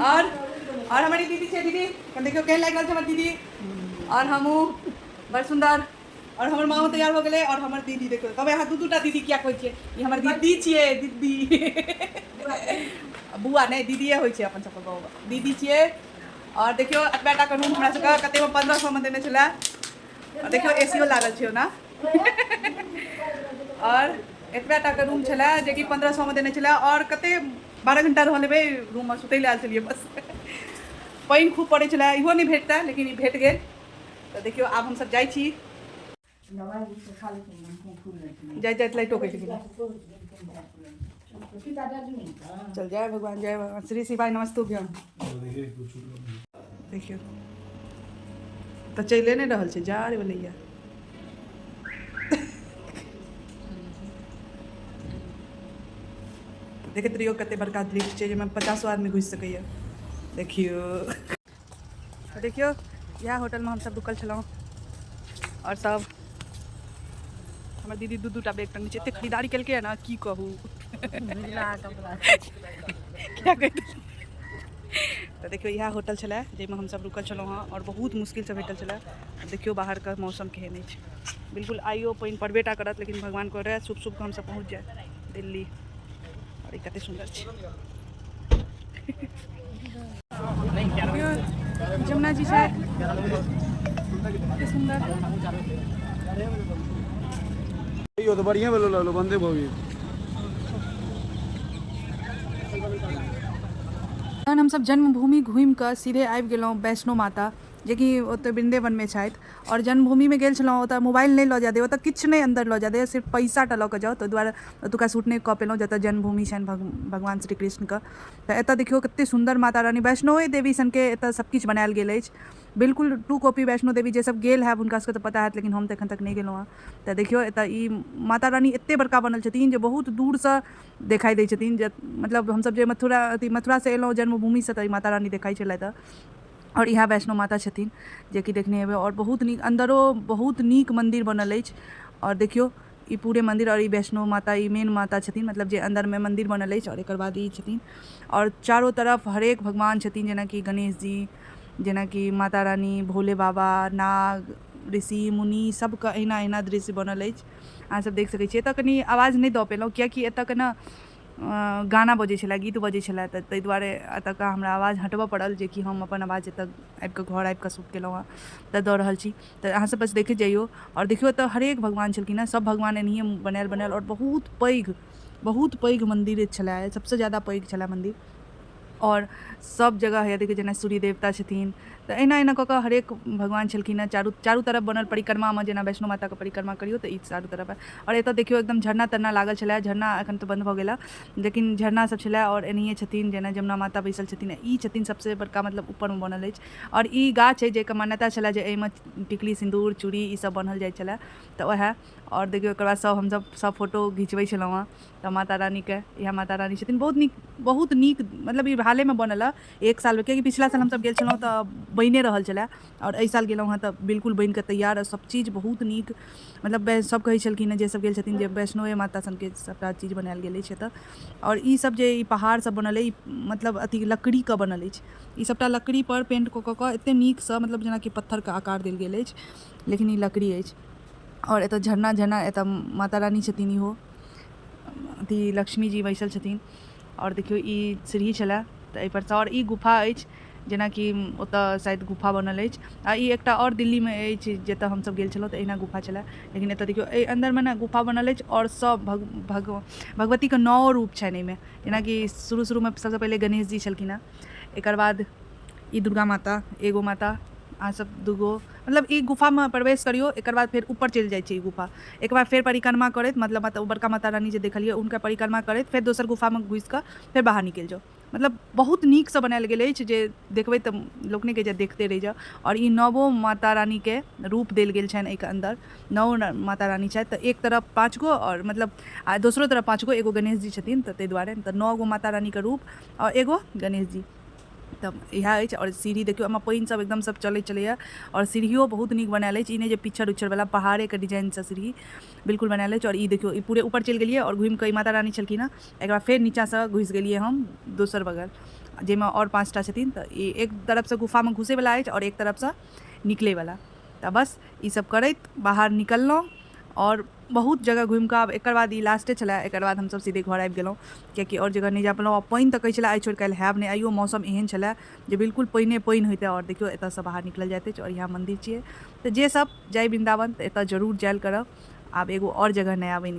और हमारी दीदी छे दीदी देखियो केहन लाग रहल छै हमर दीदी और हमहू बड़ सुंदर और हमर माँ तैयार हो गए और हमर दीदी देखो कब यहाँ दूटा दीदी क्या कहै छियै ई हमर दीदी छियै दीदी बुआ नहीं दीदिए होइ छै अपन सबके गाँव दीदी छियै और देखियो एतबा के रूम हमरा सबके कते में 1500 में देने छलै और देखियो एसीओ लागल छै ना और एतबा के रूम छलै जे कि 1500 में देने छलै और कते 12 घंटा रह लेबै रूम में सुतै लेल छलियै बस पानि खूब पड़ै छलै इहो नहीं भेटता लेकिन ई भेट गेल तो देखियो आब हम सब जाइ छी जाइत लाइटो कटि गेल चल जय भगवान श्री शिवाय नमस्तुभ्यम देखियो तो चले नहीं रहल छै जा रे भलैया देखैत रहियो कते बड़का दृश्य छै जाहिमे 50 आदमी घुसि सकैया देखियो देखियो इएह होटल में हम सब रुकल छलहुँ और सब हमर दीदी दूटा बैग टंगने छै एते खरीदारी केलकै है ना की कहू क्या कहते तो देखियो यह होटल छलै जाहिमे हम सब रुकल छलहुँ हँ और बहुत मुश्किल से भेटल छलै देखियो बाहर का मौसम केहन अछि बिल्कुल आइयो पानि पड़बेटा करत लेकिन भगवान करे शुभ शुभ हम सब पहुँच जाए दिल्ली और ई कते सुंदर छै जमुना जी छै कते सुंदर यो तो बढ़िया बोलो लो बंदे भोगी हम सब जन्मभूमि घूमि कऽ सीधे आबि गेलहुँ वैष्णो माता जे कि ओतऽ वृन्देवनमे छथि और जन्मभूमिमे गेल छलहुँ ओतऽ मोबाइल नहीं लऽ जाए दे ओतऽ किछु नहीं अंदर लऽ जाए दे सिर्फ पैसाटा लऽ कऽ जाउ ताहि दुआरे ओतुका शूट नहीं कऽ पेलहुँ जतऽ जन्मभूमि छनि भगवान श्री कृष्णके तऽ एतऽ देखियौ कतेक सुन्दर माता रानी वैष्णोए देवी सनके एतऽ सबकिछु बनायल गेल अछि बिल्कुल टू कॉपी वैष्णो देवी जे सब गेल है हुनका सबके तऽ पता हैत लेकिन हम तऽ एखन तक नहीं गेलहुँ हँ तऽ देखियौ एतऽ ई माता रानी एतेक बड़का बनल छथिन जे बहुत दूरसँ देखाई दै छथिन जे मतलब हमसब जे मथुरासँ एलहुँ जन्मभूमिसँ तऽ ई माता रानी देखाई छलथि और यहाँ वैष्णो माता छथिन जे कि देखने हेबै और बहुत नीक अंदरो बहुत नीक मंदिर बनल अछि और देखियो ई पूरे मंदिर और ई वैष्णो माता ई मेन माता छथिन मतलब जे अंदर में मंदिर बनल अछि और एकर बाद ई छथिन और चारों तरफ हरेक भगवान छथिन जेना कि गणेश जी जेना कि माता रानी भोले बाबा नाग ऋषि मुनि सबके अहिना अहिना दृश्य बनल अछि अहाँ सब देख सकै छियै एतऽ कनी आवाज नहीं दऽ पेलहुँ कियाकि एतऽ के ना गाना बजै छलै गीत बजै छलै तऽ ताहि दुआरे एतुका हमरा आवाज हटबऽ पड़ल जे कि हम अपन आवाज एतऽ आबि कऽ घर आबि कऽ शूट केलहुँ हँ तऽ दऽ रहल छी तऽ अहाँ सब बस देखैत जइयौ और देखियौ एतऽ हरेक भगवान छलखिन हँ सब भगवान एनाहिए बनायल और बहुत पैघ मंदिर छलै सबसँ ज़्यादा पैघ छलै मंदिर और सब जगह है देखिए जेना सूर्य देवता छथिन तऽ एना एना कऽ कऽ हरेक भगवान छलखिन हँ चारू तरफ बनल परिक्रमामे जेना वैष्णो माताके परिक्रमा करियौ तऽ ई चारू तरफ है और एतऽ देखियौ एकदम झरना तरना लागल छलै झरना एखन तऽ बंद भऽ गेल लेकिन झरना सब छलै और एनाहिए छथिन जेना जमुना माता बैसल छथिन ई छथिन सबसँ बड़का मतलब ऊपरमे बनल अछि और ई गाछ छै जेकर मान्यता छलै जे एहिमे टिकली सिन्दूर चूड़ी ई सब बनल जाइ छलै तऽ वएह और देखियौ एकर बाद हमसब सब फोटो घिचबै छलहुँ हँ तऽ माता रानीके इएह माता रानी छथिन बहुत नीक मतलब ई हालेमे बनल हँ एक साल कियाकि पिछला साल हमसब गेल छलहुँ तऽ बनिए रहल छलै और एहि साल गेलहुँ हँ तऽ बिल्कुल बनि कऽ तैयार और सब चीज बहुत नीक मतलब सब कहै छलखिन जे सब गेल छथिन जे वैष्णोए माता सनके सबटा चीज बनायल गेल अछि एतऽ और ई सब जे ई पहाड़ सब बनल अछि मतलब अथी लकड़ीके बनल अछि ई सबटा लकड़ी पर पेंट कऽ कऽ एतेक नीकसँ मतलब जेनाकि पत्थरके आकार देल गेल अछि लेकिन ई लकड़ी अछि और एतऽ झरना एतऽ माता रानी छथिन इहो अथी लक्ष्मी जी बैसल छथिन और देखियौ ई सीढ़ी छलै तऽ एहिपरसँ और ई गुफा अछि जेनाकि ओतऽ शायद गुफा बनल अछि आ ई एकटा और दिल्लीमे अछि जतऽ हमसब गेल छलहुँ तऽ एहिना गुफा छलै लेकिन एतऽ देखियौ एहि अन्दरमे ने गुफा बनल अछि और सब भगवतीके 9 रूप छनि एहिमे जेनाकि शुरूमे सबसँ पहिले गणेश जी छलखिन हँ एकर बाद ई दुर्गा माता एगो माता अहाँ सब दूगो मतलब ई गुफामे प्रवेश करियौ एकर बाद फेर ऊपर चलि जाइ छै ई गुफा एक बार फेर परिक्रमा करैत मतलब बड़का माता रानी जे देखलियै हुनका परिक्रमा करैत फेर दोसर गुफामे घुसि कऽ फेर बाहर निकलि जाउ मतलब बहुत नीकसँ बनायल गेल अछि जे देखबै तऽ लोकनिके जे देखते रहि जाउ और ई 9 माता रानीके रूप देल गेल छनि एहिके अन्दर 9 माता रानी छथि तऽ एक तरफ 5 गो और मतलब आ दोसरो तरफ 5 गो एगो गणेश जी छथिन तऽ ताहि दुआरे तऽ 9 गो माता रानीके रूप और एगो गणेश जी तब इएह अछि और सीढ़ी देखियौ एहिमे पानि सब एकदम सब चलैए और सीढ़ियो बहुत नीक बनायल अछि ई नहि जे पिक्चर उच्चरवला पहाड़ेके डिजाइनसँ सीढ़ी बिल्कुल बनायल अछि और ई देखियौ ई पूरे ऊपर चलि गेलियै और घुमि कऽ ई माता रानी छलखिन हँ एक बार फेर नीचाँसँ घुसि गेलियै हम दोसर बगल जाहिमे और 5टा छथिन। तऽ ई एक तरफसँ गुफामे घुसैवला अछि और एक तरफसँ निकलैवला। तऽ बस ई सब करैत बाहर निकललहुँ और बहुत जगह घुमि कऽ आब एकर बाद ई लास्टे छलै, एकर बाद हमसब सीधे घर आबि गेलहुँ कियाकि और जगह नहि जा पेलहुँ। आ पानि तऽ कहै छलै आइ छोड़ि काल्हि हैब नहि, आइयो मौसम एहन छलै जे बिल्कुल पानिए पानि होइतै। और देखियौ एतयसँ बाहर निकलल जाइत अछि और यहाँ मन्दिर छियै। तऽ जे सब जाय वृन्दावन तऽ एतय जरूर जायल करब। आब एगो और जगह नया बनि गेल।